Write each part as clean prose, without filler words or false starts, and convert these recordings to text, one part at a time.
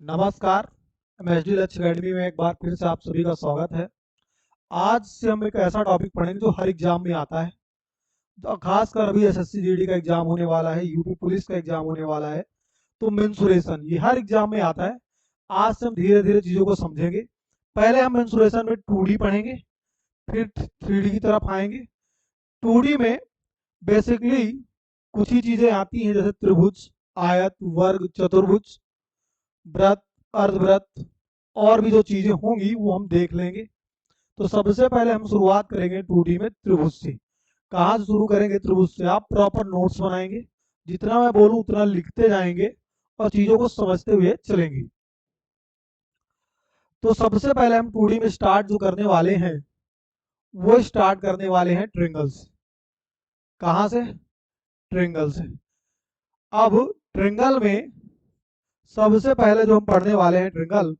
नमस्कार। एमएसडी लक्ष्य अकेडमी में एक बार फिर से आप सभी का स्वागत है। आज से हम एक ऐसा टॉपिक पढ़ेंगे जो हर एग्जाम में आता है। तो खासकर अभी एसएससी जीडी का एग्जाम होने वाला है, यूपी पुलिस का एग्जाम होने वाला है, तो मेंसुरेशन ये हर एग्जाम में आता है। आज से हम धीरे धीरे चीज़ों को समझेंगे। पहले हम मेंसुरेशन में 2D पढ़ेंगे, फिर 3D की तरफ आएंगे। 2D में बेसिकली कुछ ही चीज़ें आती हैं, जैसे त्रिभुज, आयत, वर्ग, चतुर्भुज, व्रत, अर्धव्रत और भी जो चीजें होंगी वो हम देख लेंगे। तो सबसे पहले हम शुरुआत करेंगे 2D में त्रिभुज से। कहाँ से शुरू करेंगे? त्रिभुज से। आप प्रॉपर नोट्स बनाएंगे, जितना मैं बोलूँ उतना लिखते जाएंगे और चीजों को समझते हुए चलेंगे। तो सबसे पहले हम 2D में स्टार्ट जो करने वाले हैं वो स्टार्ट करने वाले हैं ट्रिंगल से। कहाँ से? ट्रिंगल से। अब ट्रिंगल में सबसे पहले जो हम पढ़ने वाले हैं ट्रिंगल,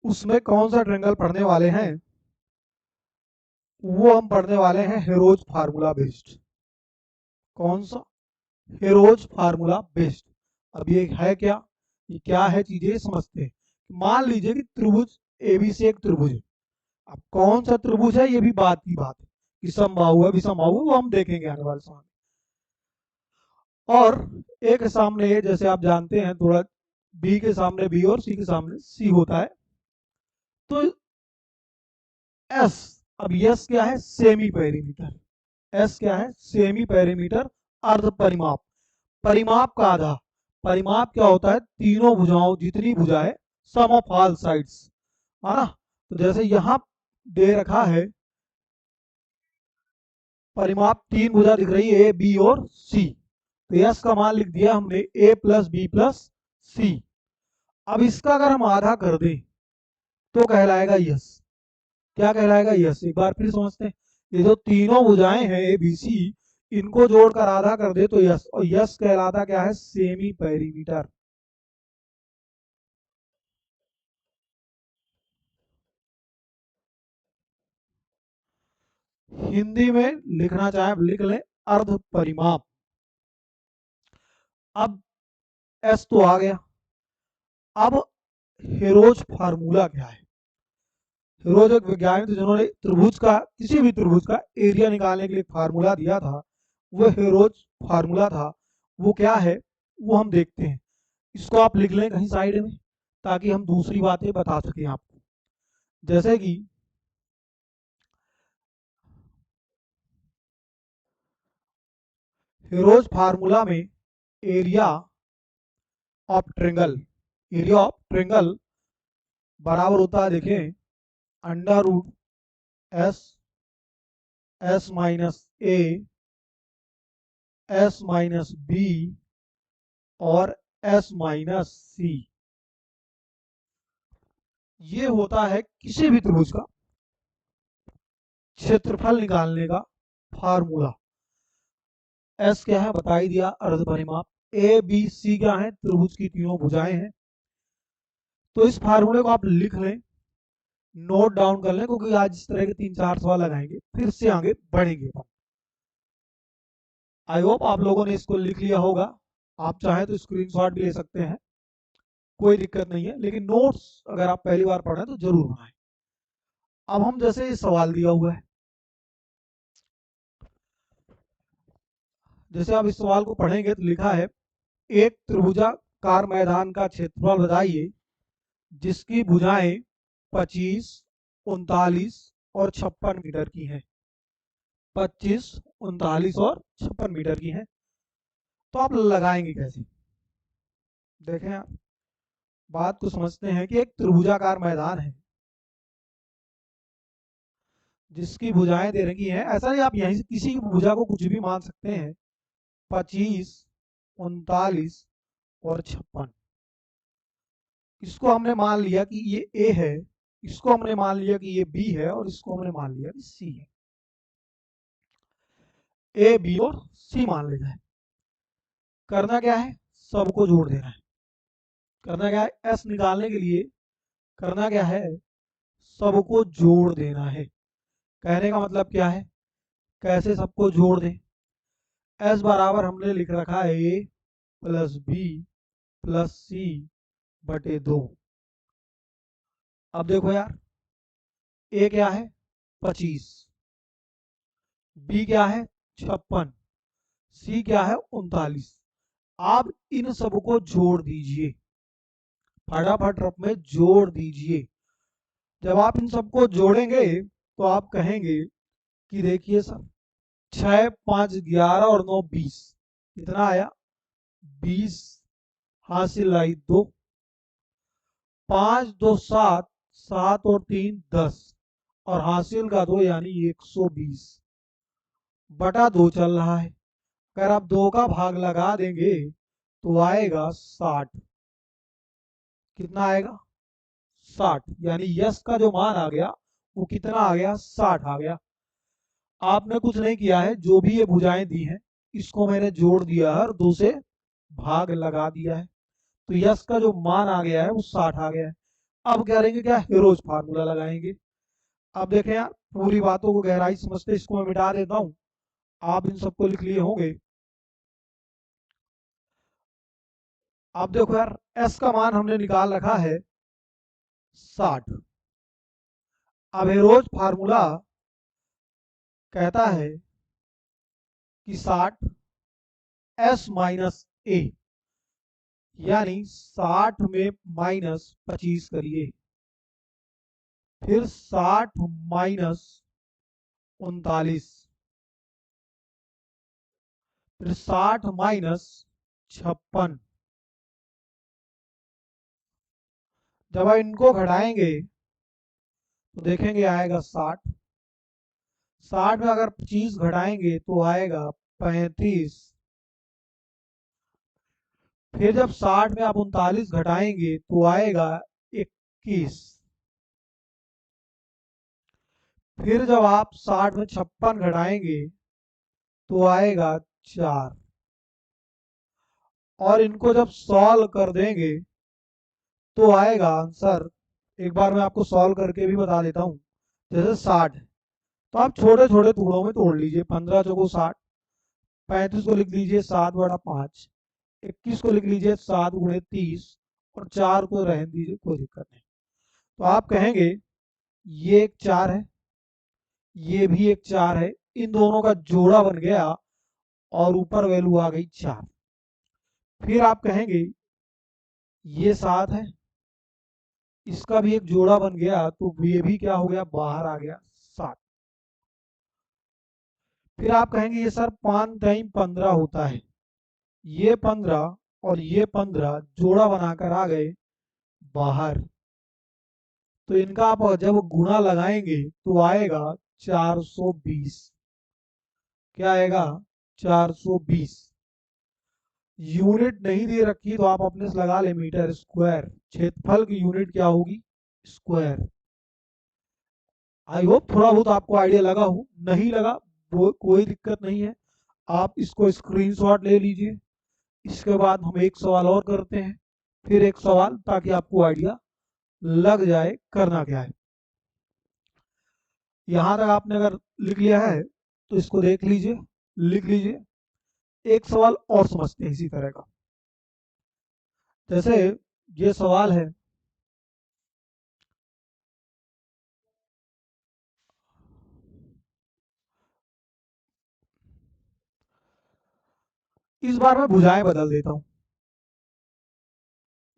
उसमें कौन सा ट्रिंगल पढ़ने वाले हैं? वो हम पढ़ने वाले हैं हेरोज फार्मूला बेस्ड। कौन सा? हेरोज फार्मूला बेस्ड। अब ये है क्या? ये क्या है, चीजें समझते हैं। मान लीजिए कि त्रिभुज एबीसी एक त्रिभुज है। अब कौन सा त्रिभुज है ये भी बात की बात है, कि समबाहु है विषमबाहु है, वो हम देखेंगे आने वाले समय में। और एक सामने ए, जैसे आप जानते हैं थोड़ा, बी के सामने बी और सी के सामने सी होता है। तो एस, अब यस क्या है? Semi perimeter. एस क्या है? सेमी पेरीमीटर, अर्ध परिमाप। परिमाप का आधा। परिमाप क्या होता है? तीनों भुजाओं, जितनी भुजाएं, सम ऑफ ऑल साइड्स, है ना। तो जैसे यहां दे रखा है, परिमाप तीन भुजा दिख रही है, ए बी और सी। तो यस का मान लिख दिया हमने, ए प्लस बी प्लस सी। अब इसका अगर हम आधा कर दें तो कहलाएगा यस। क्या कहलाएगा? यस। एक बार फिर समझते हैं। ये जो तीनों भुजाएं हैं ए बी सी, इनको जोड़कर आधा कर दे तो यस। और यस कहलाता क्या है? Semi perimeter. हिंदी में लिखना चाहे लिख लें, अर्ध परिमाप। अब एस तो आ गया। अब हेरोज फार्मूला क्या है? हेरोज एक वैज्ञानिक थे जिन्होंने त्रिभुज का, किसी भी त्रिभुज का एरिया निकालने के लिए फार्मूला दिया था। वो हेरोज फार्मूला था। वो क्या है वो हम देखते हैं। इसको आप लिख लें कहीं साइड में, ताकि हम दूसरी बातें बता सकें आपको। जैसे कि हेरोज फार्मूला में area of triangle, area of triangle बराबर होता है, देखें, under root S, S minus A, S minus B और एस माइनस सी। ये होता है किसी भी त्रिभुज का क्षेत्रफल निकालने का फार्मूला। एस क्या है बता ही दिया, अर्ध परिमाप। ए बी सी क्या है? त्रिभुज की तीनों भुजाएं हैं। तो इस फार्मूले को आप लिख लें, नोट डाउन कर लें, क्योंकि आज इस तरह के 3-4 सवाल लगाएंगे, फिर से आगे बढ़ेंगे। आई होप आप लोगों ने इसको लिख लिया होगा। आप चाहें तो स्क्रीनशॉट भी ले सकते हैं, कोई दिक्कत नहीं है, लेकिन नोट्स अगर आप पहली बार पढ़ रहे हैं तो जरूर बनाएं। अब हम, जैसे ये सवाल दिया हुआ है, जैसे आप इस सवाल को पढ़ेंगे तो लिखा है, एक त्रिभुजाकार मैदान का क्षेत्रफल बताइए जिसकी भुजाएं 25, 39 और 56 मीटर की हैं। 25, 39 और 56 मीटर की हैं। तो आप लगाएंगे कैसे? देखें आप, बात को समझते हैं कि एक त्रिभुजाकार मैदान है जिसकी भुजाएं दे रखी हैं। ऐसा नहीं आप यहीं से किसी की भुजा को कुछ भी मान सकते हैं। 25, 39 और 56, इसको हमने मान लिया कि ये ए है, इसको हमने मान लिया कि ये बी है, और इसको हमने मान लिया कि सी है। ए बी और सी मान लेना है। करना क्या है? सबको जोड़ देना है। करना क्या है? एस निकालने के लिए करना क्या है? सबको जोड़ देना है। कहने का मतलब क्या है? कैसे सबको जोड़ दें? एस बराबर हमने लिख रखा है ए प्लस बी प्लस सी बटे 2। अब देखो यार, ए क्या है 25, बी क्या है 56, सी क्या है 39। आप इन सबको जोड़ दीजिए, फटाफट रफ में जोड़ दीजिए। जब आप इन सबको जोड़ेंगे तो आप कहेंगे कि देखिए सर, 6 5 11 और 9 20, कितना आया 20, हासिल आई 2, 5 2 7, 7 और 3 10, और हासिल का 2 यानी 120 बटा 2 चल रहा है। अगर आप 2 का भाग लगा देंगे तो आएगा 60। कितना आएगा 60, यानी यस का जो मान आ गया वो कितना आ गया 60 आ गया। आपने कुछ नहीं किया है, जो भी ये भुजाएं दी हैं इसको मैंने जोड़ दिया है और 2 से भाग लगा दिया है, तो यस का जो मान आ गया है वो 60 आ गया है। अब क्या करेंगे, क्या हेरोज फार्मूला लगाएंगे। अब देखें यार, पूरी बातों को गहराई समझते इसको मैं मिटा देता हूं, आप इन सबको लिख लिए होंगे। अब देखो यार, एस का मान हमने निकाल रखा है 60। अब हेरोज फार्मूला कहता है कि 60 एस माइनस ए, यानी 60 में माइनस 25 करिए, फिर 60 माइनस 39, फिर 60 माइनस 56। जब आप इनको घटाएंगे तो देखेंगे आएगा 60, 60 में अगर 25 घटाएंगे तो आएगा 35, फिर जब 60 में आप 39 घटाएंगे तो आएगा 21, फिर जब आप 60 में 56 घटाएंगे तो आएगा 4, और इनको जब सॉल्व कर देंगे तो आएगा आंसर। एक बार मैं आपको सॉल्व करके भी बता देता हूँ। जैसे 60 तो आप छोटे छोटे टुकड़ों में तोड़ लीजिए, 15 चौको 60, 35 को लिख लीजिए 7/5, 21 को लिख लीजिए 7 × 30, और 4 को रहने दीजिए, कोई दिक्कत नहीं। तो आप कहेंगे ये एक 4 है, ये भी एक 4 है, इन दोनों का जोड़ा बन गया और ऊपर वैल्यू आ गई 4। फिर आप कहेंगे ये 7 है, इसका भी एक जोड़ा बन गया तो ये भी क्या हो गया, बाहर आ गया 7। फिर आप कहेंगे ये सर 5 टाइम 15 होता है, ये 15 और ये 15 जोड़ा बनाकर आ गए बाहर, तो इनका आप जब गुणा लगाएंगे तो आएगा 420। क्या आएगा 420। यूनिट नहीं दे रखी तो आप अपने से लगा ले, मीटर स्क्वायर। क्षेत्रफल की यूनिट क्या होगी, स्क्वायर। आई होप थोड़ा बहुत आपको आइडिया लगा हो, नहीं लगा वो कोई दिक्कत नहीं है, आप इसको स्क्रीनशॉट ले लीजिए। इसके बाद हम एक सवाल और करते हैं, फिर एक सवाल, ताकि आपको आइडिया लग जाए करना क्या है। यहां तक आपने अगर लिख लिया है तो इसको देख लीजिए, लिख लीजिए। एक सवाल और समझते हैं इसी तरह का। जैसे ये सवाल है, इस बार मैं भुजाएं बदल देता हूं।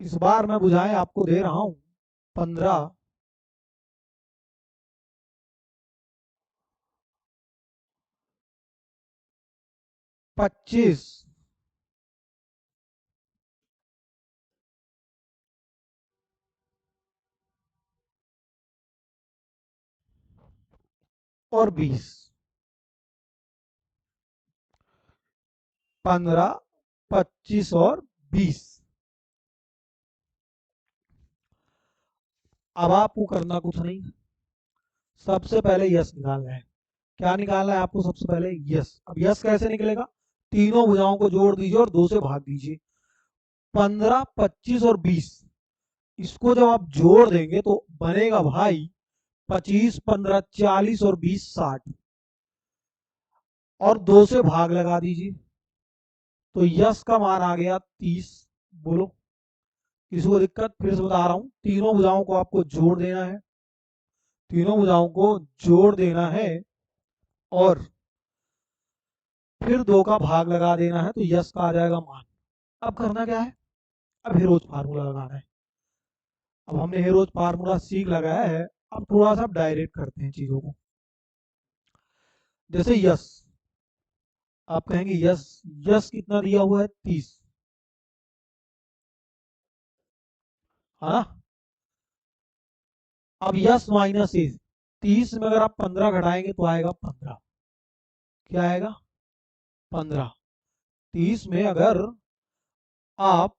इस बार मैं भुजाएं आपको दे रहा हूं 15, 25, और 20। 15, 25 और 20। अब आपको करना कुछ नहीं, सबसे पहले यस निकालना है। क्या निकालना है आपको, सबसे पहले यस। अब यस कैसे निकलेगा, तीनों भुजाओं को जोड़ दीजिए और 2 से भाग दीजिए। 15, 25 और 20, इसको जब आप जोड़ देंगे तो बनेगा भाई 25, 15, 40 और 20 60, और 2 से भाग लगा दीजिए तो यस का मान आ गया 30। बोलो इसको दिक्कत फिर से बता रहा हूँ, तीनों भुजाओं को आपको जोड़ देना है, तीनों भुजाओं को जोड़ देना है और फिर 2 का भाग लगा देना है, तो यस का आ जाएगा मान। अब करना क्या है, अब हेरोज फार्मूला लगाना है। अब हमने हेरोज फार्मूला सीख लगाया है, अब थोड़ा सा डायरेक्ट करते हैं चीजों को। जैसे यस, आप कहेंगे यस, यस कितना दिया हुआ है 30, है ना। अब यस माइनस ए, 30 में अगर आप 15 घटाएंगे तो आएगा 15, क्या आएगा 15। 30 में अगर आप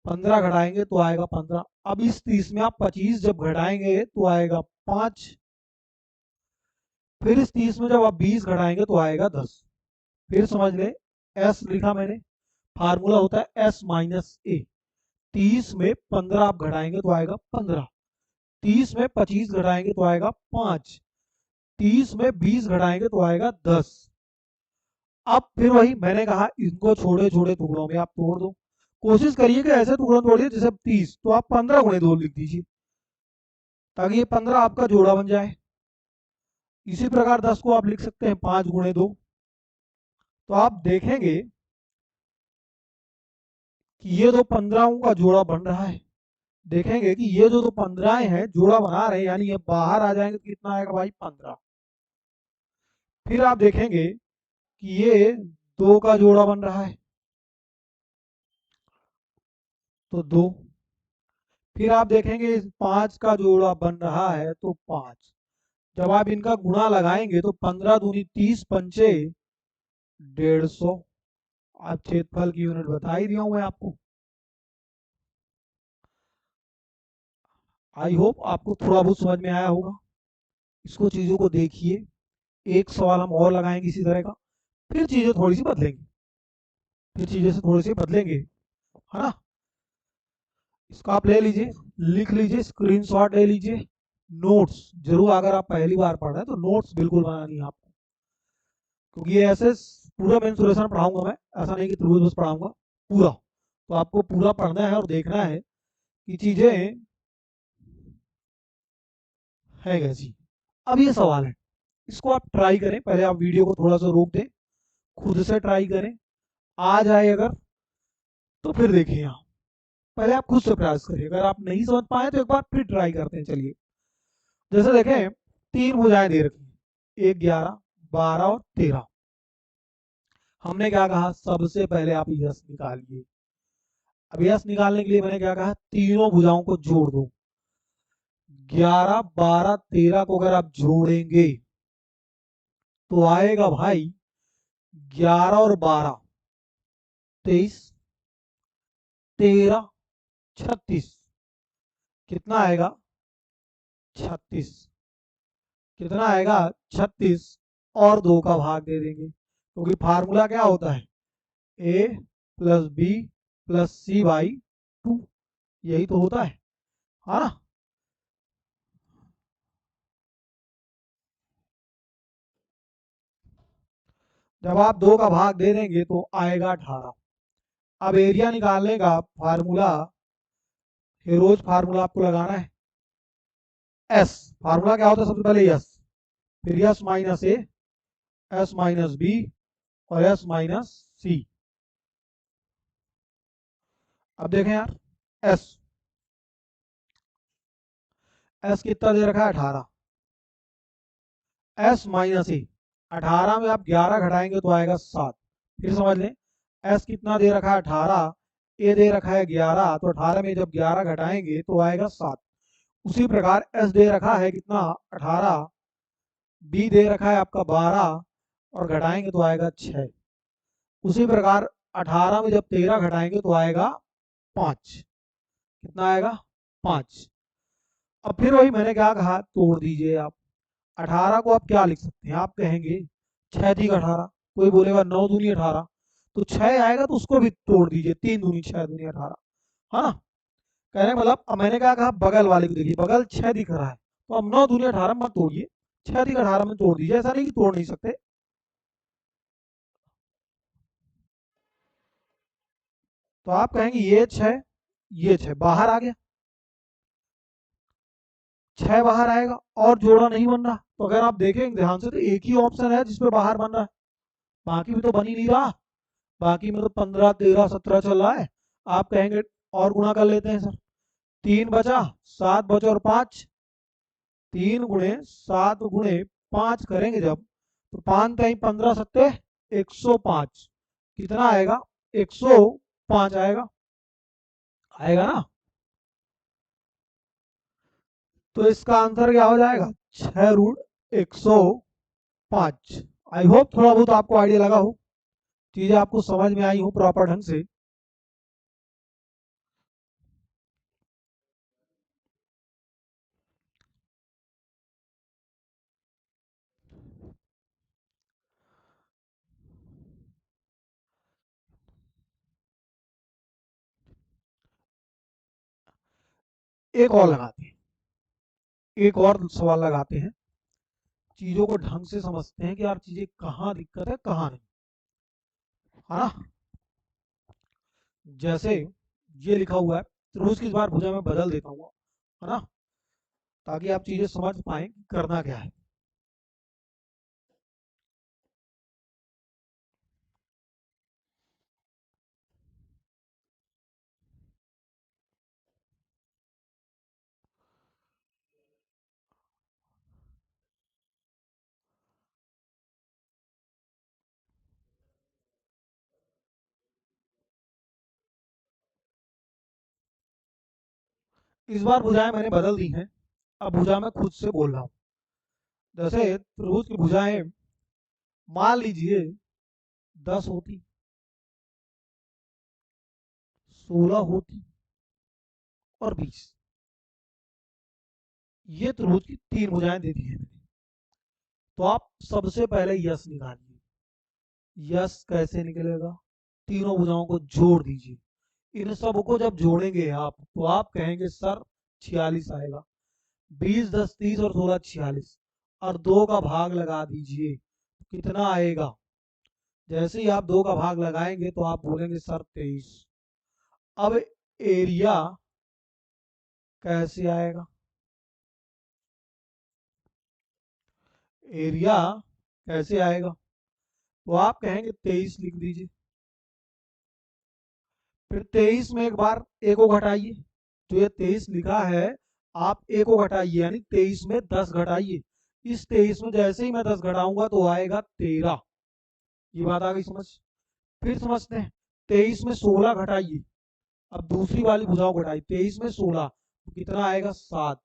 15 घटाएंगे तो आएगा 15। अब इस 30 में आप 25 जब घटाएंगे तो आएगा 5। फिर इस 30 में जब आप 20 घटाएंगे तो आएगा 10। फिर समझ ले, एस लिखा मैंने, फार्मूला होता है एस माइनस ए। 30 में 15 आप घटाएंगे तो आएगा 15, 30 में 25 घटाएंगे तो आएगा 5, 30 में 20 घटाएंगे तो आएगा 10। अब फिर वही मैंने कहा, इनको छोटे छोटे टुकड़ों में आप तोड़ दो। कोशिश करिए कि ऐसे टुकड़ों में तोड़िए जैसे 30, तो आप 15 गुणे 2 लिख दीजिए, ताकि ये 15 आपका जोड़ा बन जाए। इसी प्रकार 10 को आप लिख सकते हैं 5 गुणे 2। तो आप देखेंगे कि ये दो 15 का जोड़ा बन रहा है। देखेंगे कि ये जो 15 हैं जोड़ा बना रहे हैं, यानी ये बाहर आ जाएंगे तो कितना आएगा भाई 15। फिर आप देखेंगे कि ये 2 का जोड़ा बन रहा है, तो 2। फिर आप देखेंगे 5 का जोड़ा बन रहा है, तो 5। जब आप इनका गुणा लगाएंगे तो 15 दूनी 30 पंचे 150। आप क्षेत्रफल की यूनिट बता ही दिया हूं मैं आपको। आई होप आपको थोड़ा बहुत समझ में आया होगा। इसको चीजों को देखिए, एक सवाल हम और लगाएंगे इसी तरह का, फिर चीजें थोड़ी सी बदलेंगी, फिर चीजें से थोड़ी सी बदलेंगे, है ना। इसको आप ले लीजिए, लिख लीजिए, स्क्रीनशॉट ले लीजिए। नोट्स जरूर, अगर आप पहली बार पढ़ रहे हैं तो नोट्स बिल्कुल बनानी है आपको, क्योंकि ये ऐसे पूरा मेंसुरेशन पढ़ाऊंगा मैं, ऐसा नहीं कि त्रिभुज बस पढ़ाऊंगा पूरा। तो आपको पूरा पढ़ना है और देखना है कि चीजें है कैसी। अब ये सवाल है, इसको आप ट्राई करें, पहले आप वीडियो को थोड़ा सा रोक दें, खुद से ट्राई करें। आ जाए अगर तो फिर देखिए, यहाँ पहले आप खुद से प्रयास करिए। अगर आप नहीं समझ पाए तो एक बार फिर ट्राई करते हैं, चलिए। जैसे देखें, 3 भुजाएं दे रखी हैं, 1, 11, 12 और 13। हमने क्या कहा, सबसे पहले आप यस निकालिए। अब यस निकालने के लिए मैंने क्या कहा, तीनों भुजाओं को जोड़ दो। 11, 12, 13 को अगर आप जोड़ेंगे तो आएगा भाई 11 और 12 23, 13 36। कितना आएगा 36। कितना आएगा 36। और 2 का भाग दे देंगे, क्योंकि फार्मूला क्या होता है, A plus B plus C by 2, यही तो होता है ना। जब आप 2 का भाग दे देंगे तो आएगा 18। अब एरिया निकालने का फार्मूला, हेरोज फार्मूला आपको लगाना है। एस फार्मूला क्या होता है, सबसे पहले यस, फिर yes minus A, S minus B और एस माइनस सी। अब देखें यार, एस एस कितना दे रखा है 18, एस माइनस ए, 18 में आप 11 घटाएंगे तो आएगा 7। फिर समझ लें, एस कितना दे रखा है 18, ए दे रखा है 11, तो 18 में जब 11 घटाएंगे तो आएगा 7। उसी प्रकार एस दे रखा है कितना 18, बी दे रखा है आपका 12 और घटाएंगे तो आएगा 6। उसी प्रकार 18 में जब 13 घटाएंगे तो आएगा 5। कितना आएगा 5। अब फिर वही मैंने क्या कहा, तोड़ दीजिए आप। 18 को आप क्या लिख सकते हैं, आप कहेंगे 6 दी 18, कोई बोलेगा 9 दूनी 18, तो 6 आएगा तो उसको भी तोड़ दीजिए, 3 दूनी 6 दूनी 18, है ना। कहने का मतलब, अब मैंने क्या कहा, बगल वाले को देखिए, बगल 6 दिख रहा है, तो अब 9 दूनी 18 मत तोड़िए, 6 दी 18 में तोड़ दीजिए, ऐसा नहीं कि तोड़ नहीं सकते। तो आप कहेंगे ये 6 ये 6 बाहर आ गया, 6 बाहर आएगा और जोड़ा नहीं बन रहा। तो अगर आप देखेंगे ध्यान से तो एक ही ऑप्शन है जिसमें बाहर बन रहा है, बाकी में तो बन ही नहीं रहा। बाकी में तो 15 13 17 चल रहा है। आप कहेंगे और गुणा कर लेते हैं सर, 3 बचा, 7 बचा और 5, 3 गुणे 7 गुणे 5 करेंगे जब, तो 5 टाइम 15 सत्ते 105, कितना आएगा 105 आएगा, आएगा ना। तो इसका आंसर क्या हो जाएगा 6√105। आई होप थोड़ा बहुत आपको आइडिया लगा हो, चीजें आपको समझ में आई हो प्रॉपर ढंग से। एक और लगाते हैं, एक और सवाल लगाते हैं, चीजों को ढंग से समझते हैं कि यार चीजें कहाँ दिक्कत है कहाँ नहीं, है ना। जैसे ये लिखा हुआ है, त्रिभुज की इस बार भुजा में बदल देता हूँ, है ना, ताकि आप चीजें समझ पाए कि करना क्या है। इस बार भुजाएं मैंने बदल दी हैं, अब भुजा मैं खुद से बोल रहा हूँ। जैसे त्रिभुज की भुजाएं मान लीजिए 10 होती, 16 होती और 20, ये त्रिभुज की 3 भुजाएं दे दी है मैंने। तो आप सबसे पहले यस निकालिए। यस कैसे निकलेगा, तीनों भुजाओं को जोड़ दीजिए। इन सबको जब जोड़ेंगे आप तो आप कहेंगे सर 46 आएगा, 20 10 30 और 16 46, और 2 का भाग लगा दीजिए, कितना आएगा। जैसे ही आप 2 का भाग लगाएंगे तो आप बोलेंगे सर 23। अब एरिया कैसे आएगा, एरिया कैसे आएगा, तो आप कहेंगे 23 लिख दीजिए। फिर 23 में एक बार एक को घटाइए, जो ये 23 लिखा है आप एक को घटाइए, यानी 23 में 10 घटाइए। इस 23 में जैसे ही मैं 10 घटाऊंगा तो आएगा 13। ये बात आ गई समझ। फिर समझते हैं, 23 में 16 घटाइए, अब दूसरी वाली भुजाओं को घटाइए, 23 में 16 तो कितना आएगा 7।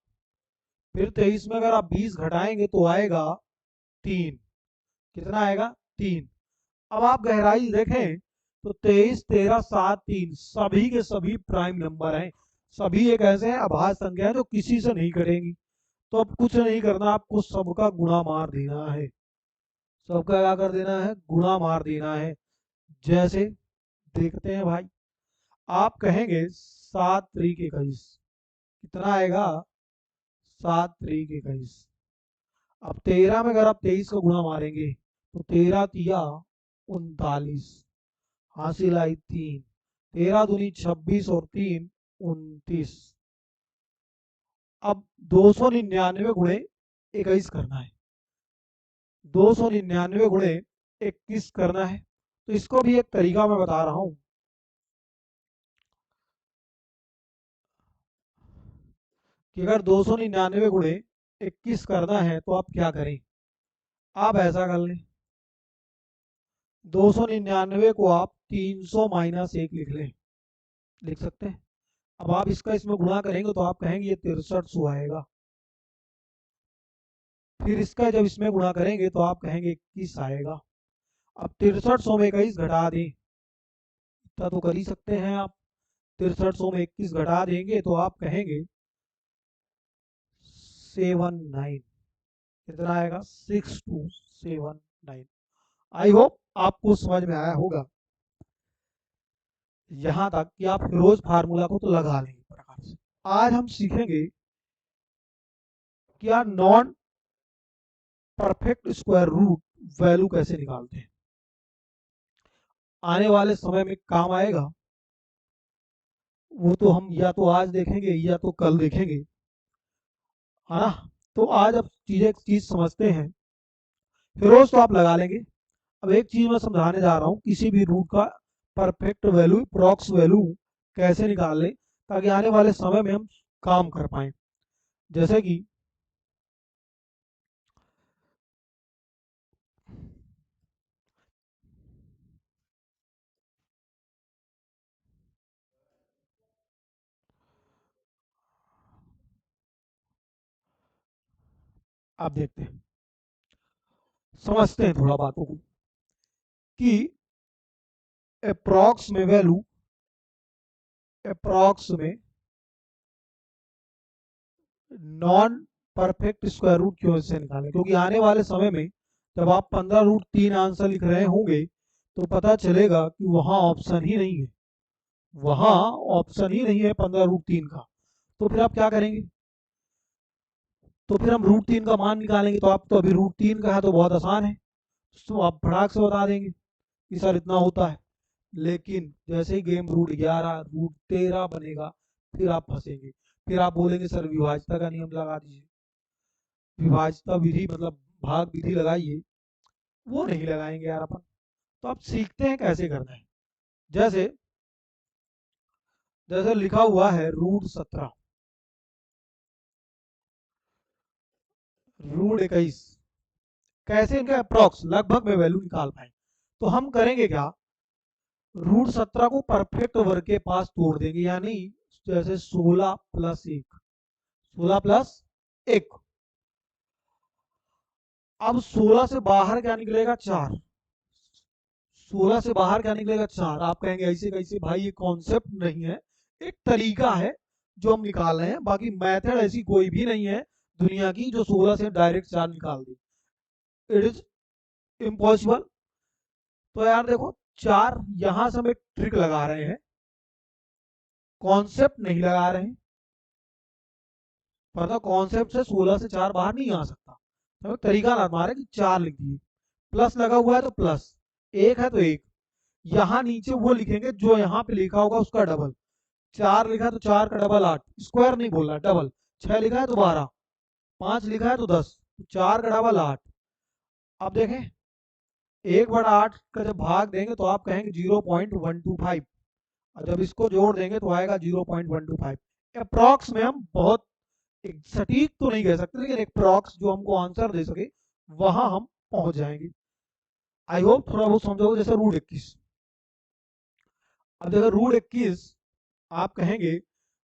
फिर 23 में अगर आप 20 घटाएंगे तो आएगा 3, कितना आएगा 3। अब आप गहराई देखें तो 23 13 7 3 सभी के सभी प्राइम नंबर हैं, सभी एक ऐसे हैं अभाज्य संख्या है जो किसी से नहीं करेंगी। तो अब कुछ नहीं करना, आपको सबका गुणा मार देना है, सबका क्या कर देना है गुणा मार देना है। जैसे देखते हैं भाई, आप कहेंगे 7 त्रिक 21, कितना आएगा 7 त्रिक 21। अब 13 में अगर आप 23 का गुणा मारेंगे तो 13 तिया 39, हासिल आई 3, 13 दूनी 26 और 3 29। अब 299 गुणे 21 करना है, 299 गुणे 21 करना है। तो इसको भी एक तरीका मैं बता रहा हूं कि अगर 299 गुणे 21 करना है तो आप क्या करें। आप ऐसा कर लें, 299 को आप 300 माइनस 1 लिख लें, लिख सकते हैं। अब आप इसका इसमें गुणा करेंगे तो आप कहेंगे ये 6300 आएगा। फिर इसका जब इसमें गुणा करेंगे तो आप कहेंगे 21 आएगा। अब 6300 में 21 घटा दें, इतना तो कर ही सकते हैं आप। 6300 में 21 घटा देंगे तो आप कहेंगे 79, कितना आएगा 6279। आई होप आपको समझ में आया होगा यहां तक कि आप रोज फार्मूला को तो लगा लेंगे प्रकार से। आज हम सीखेंगे कि यार non perfect square root value कैसे निकालते हैं, आने वाले समय में काम आएगा। वो तो हम या तो आज देखेंगे या तो कल देखेंगे, है ना। तो आज अब चीज समझते हैं। फिरोज तो आप लगा लेंगे। अब एक चीज मैं समझाने जा रहा हूँ, किसी भी रूट का परफेक्ट वैल्यू, प्रॉक्स वैल्यू कैसे निकाल लें ताकि आने वाले समय में हम काम कर पाए। जैसे कि आप देखते हैं, समझते हैं थोड़ा बातों को, कि अप्रॉक्स में वैल्यू, अप्रॉक्स में नॉन परफेक्ट स्क्वायर रूट क्यों से निकालें, क्योंकि आने वाले समय में जब आप 15√3 आंसर लिख रहे होंगे तो पता चलेगा कि वहां ऑप्शन ही नहीं है, वहां ऑप्शन ही नहीं है 15√3 का। तो फिर आप क्या करेंगे, तो फिर हम √3 का मान निकालेंगे। तो आप तो अभी √3 का है तो बहुत आसान है, तो आप फटाक से बता देंगे कि सर इतना होता है। लेकिन जैसे ही गेम √11 √13 बनेगा फिर आप फंसेंगे, फिर आप बोलेंगे सर विभाज्यता का नियम लगा दीजिए, विभाज्यता विधि मतलब भाग विधि लगाइए। वो नहीं लगाएंगे यार अपन। तो आप सीखते हैं कैसे करना है। जैसे जैसे लिखा हुआ है √17, √21, कैसे इनका अप्रॉक्स लगभग में वैल्यू निकाल पाए। तो हम करेंगे क्या, √17 को परफेक्ट वर्ग के पास तोड़ देंगे, यानी जैसे 16+1, 16+1। अब 16 से बाहर क्या निकलेगा, 4। 16 से बाहर क्या निकलेगा, 4। आप कहेंगे ऐसे कैसे भाई, ये कॉन्सेप्ट नहीं है, एक तरीका है जो हम निकाल रहे हैं, बाकी मेथड ऐसी कोई भी नहीं है दुनिया की जो 16 से डायरेक्ट 4 निकाल दे। It is impossible. तो यार देखो, 4 यहां से हम एक ट्रिक लगा रहे हैं, कॉन्सेप्ट नहीं लगा रहे हैं। पता, कॉन्सेप्ट से 16 से 4 बाहर नहीं आ सकता, तो एक तरीका लगा रहे हैं कि 4 लिख दिए, प्लस लगा हुआ है तो प्लस, एक है तो एक। यहाँ नीचे वो लिखेंगे जो यहाँ पे लिखा होगा उसका डबल। 4 लिखा है तो 4 का डबल 8, स्क्वायर नहीं बोल रहा, डबल। 6 लिखा है तो 12, 5 लिखा है तो 10, 4 का डबल 8। अब देखें, 1/8 का जब भाग देंगे तो आप कहेंगे 0.125, और जब इसको जोड़ देंगे तो आएगा 0.125। अप्रॉक्स में हम बहुत एक सटीक तो नहीं कह सकते, लेकिन एक प्रॉक्स जो हमको आंसर दे सके वहां हम पहुंच जाएंगे। आई होप थोड़ा बहुत समझोगे। जैसे √21, अब देखो √21, आप कहेंगे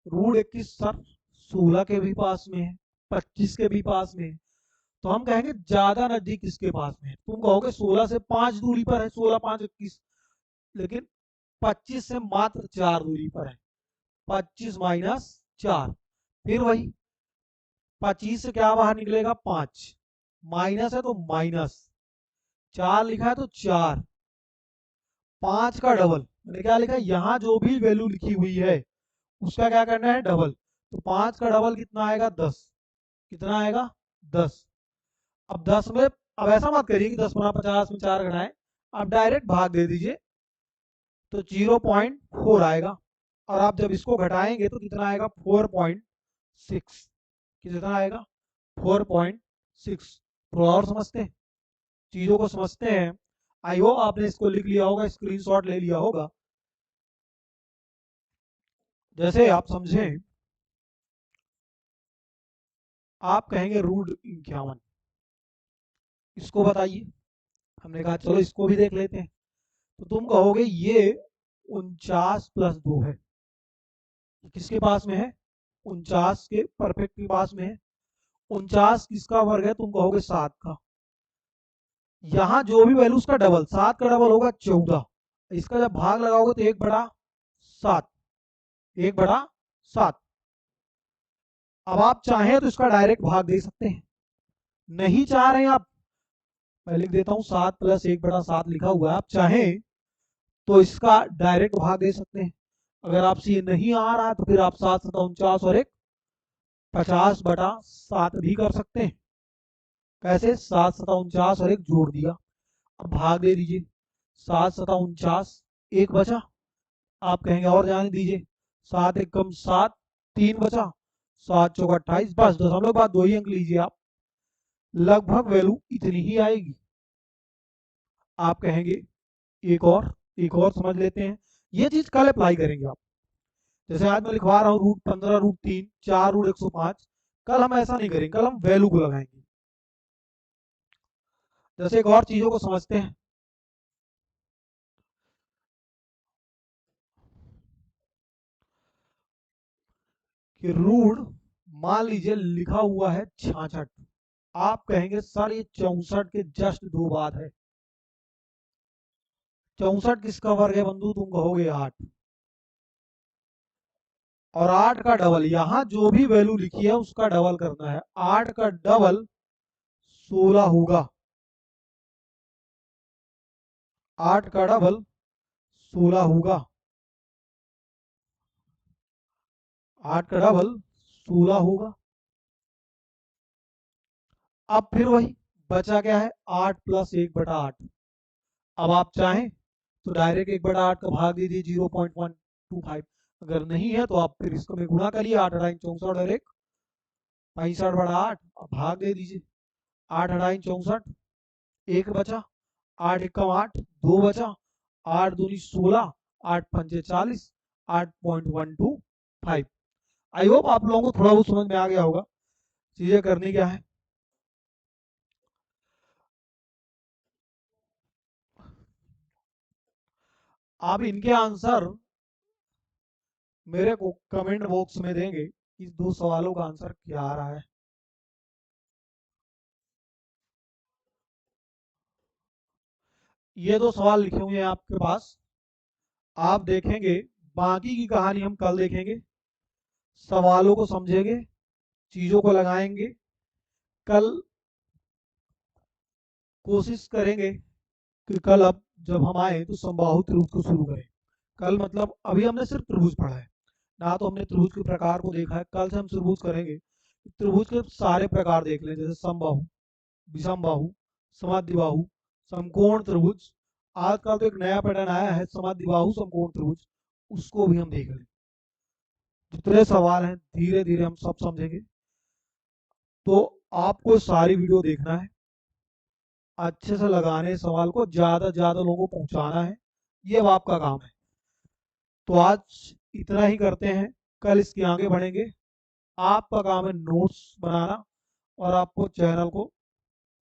√21 सर 16 के भी पास में है, 25 के भी पास में है, तो हम कहेंगे ज्यादा नजदीक किसके पास में है। तुम कहोगे 16 से 5 दूरी पर है, 16 5 21, लेकिन 25 से मात्र 4 दूरी पर है, 25 माइनस 4, फिर वही 25 से क्या बाहर निकलेगा, 5, माइनस है तो माइनस, 4 लिखा है तो 4, 5 का डबल, मैंने क्या लिखा है, यहाँ जो भी वैल्यू लिखी हुई है उसका क्या करना है, डबल। तो 5 का डबल कितना आएगा, 10। कितना आएगा, 10। अब 10 में, अब ऐसा मत करिए कि 10×50 में 4 घटाएं, आप डायरेक्ट भाग दे दीजिए तो 0.4 आएगा। और आप जब इसको घटाएंगे तो कितना आएगा, 4.6। कितना आएगा, 4.6। थोड़ा और समझते हैं, चीजों को समझते हैं। आई होप आपने इसको लिख लिया होगा, स्क्रीनशॉट ले लिया होगा। जैसे आप समझें, आप कहेंगे √51, इसको बताइए। हमने कहा चलो इसको भी देख लेते हैं। तो तुम कहोगे ये 49+2 है, किसके पास में है, 49 के परफेक्ट के पास में है। 49 किसका वर्ग है, तुम कहोगे 7 का। यहाँ जो भी वैल्यू उसका डबल, 7 का डबल होगा 14, इसका जब भाग लगाओगे तो 1/7, 1/7। अब आप चाहें तो इसका डायरेक्ट भाग दे सकते हैं, नहीं चाह रहे हैं आप, मैं लिख देता हूँ 7+1/7 लिखा हुआ है, आप चाहें तो इसका डायरेक्ट भाग दे सकते हैं। अगर आपसे ये नहीं आ रहा तो फिर आप 7×7 = 49 और एक 50/7 भी कर सकते हैं। कैसे, 7×7 = 49 और एक जोड़ दिया, अब भाग दे दीजिए। 7×7 = 49, एक बचा। आप कहेंगे और जाने दीजिए, 7 एकम 7, 3 बचा, 7 चौका 28, बस 0.2 अंक लीजिए आप, लगभग वैल्यू इतनी ही आएगी। आप कहेंगे एक और समझ लेते हैं, ये चीज कल अप्लाई करेंगे आप। जैसे आज मैं लिखवा रहा हूँ √15 √3 4 √105, कल हम ऐसा नहीं करेंगे, कल हम वैल्यू को लगाएंगे। जैसे एक और चीजों को समझते हैं कि रूट, मान लीजिए लिखा हुआ है 66, आप कहेंगे सर ये 64 के जस्ट 2 बाद है। 64 किसका वर्ग है बंधु, तुम कहोगे 8, और 8 का डबल, यहां जो भी वैल्यू लिखी है उसका डबल करना है। 8 का डबल 16 होगा, 8 का डबल 16 होगा, 8 का डबल 16 होगा। अब फिर वही बचा क्या है, 8 प्लस 1/8। अब आप चाहें तो डायरेक्ट 1/8 का भाग दीजिए 0.125, अगर नहीं है तो आप फिर इसको में गुणा करिए, 8 अढ़ाई 64 और 1 65/8, भाग दे दीजिए, 8 अढ़ाई 64, 1 बचा, 8 एकम 8, 2 बचा, 8 दूनी 16, 8 पंजे 40, 8.125। आई होप आप लोगों को थोड़ा बहुत समझ में आ गया होगा। चीजें करनी क्या है, आप इनके आंसर मेरे को कमेंट बॉक्स में देंगे, इस 2 सवालों का आंसर क्या आ रहा है। ये 2 सवाल लिखे हुए हैं आपके पास, आप देखेंगे, बाकी की कहानी हम कल देखेंगे। सवालों को समझेंगे, चीजों को लगाएंगे। कल कोशिश करेंगे कि कल अब जब हम आए तो समबाहु त्रिभुज को शुरू करें। कल मतलब अभी हमने सिर्फ त्रिभुज पढ़ा है ना, तो हमने त्रिभुज के प्रकार को देखा है। कल से हम त्रिभुज करेंगे, त्रिभुज के सारे प्रकार देख लें, जैसे समबाहु, विषमबाहु, समद्विबाहु, समकोण त्रिभुज। आजकल तो एक नया पैटर्न आया है समद्विबाहु समकोण त्रिभुज, उसको भी हम देख लें। जितने सवाल हैं धीरे धीरे हम सब समझेंगे। तो आपको सारी वीडियो देखना है, अच्छे से लगाने सवाल को, ज्यादा से ज्यादा लोगों को पहुंचाना है, ये अब आपका काम है। तो आज इतना ही करते हैं, कल इसके आगे बढ़ेंगे। आपका काम है नोट्स बनाना, और आपको चैनल को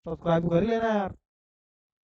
सब्सक्राइब कर ही लेना है यार।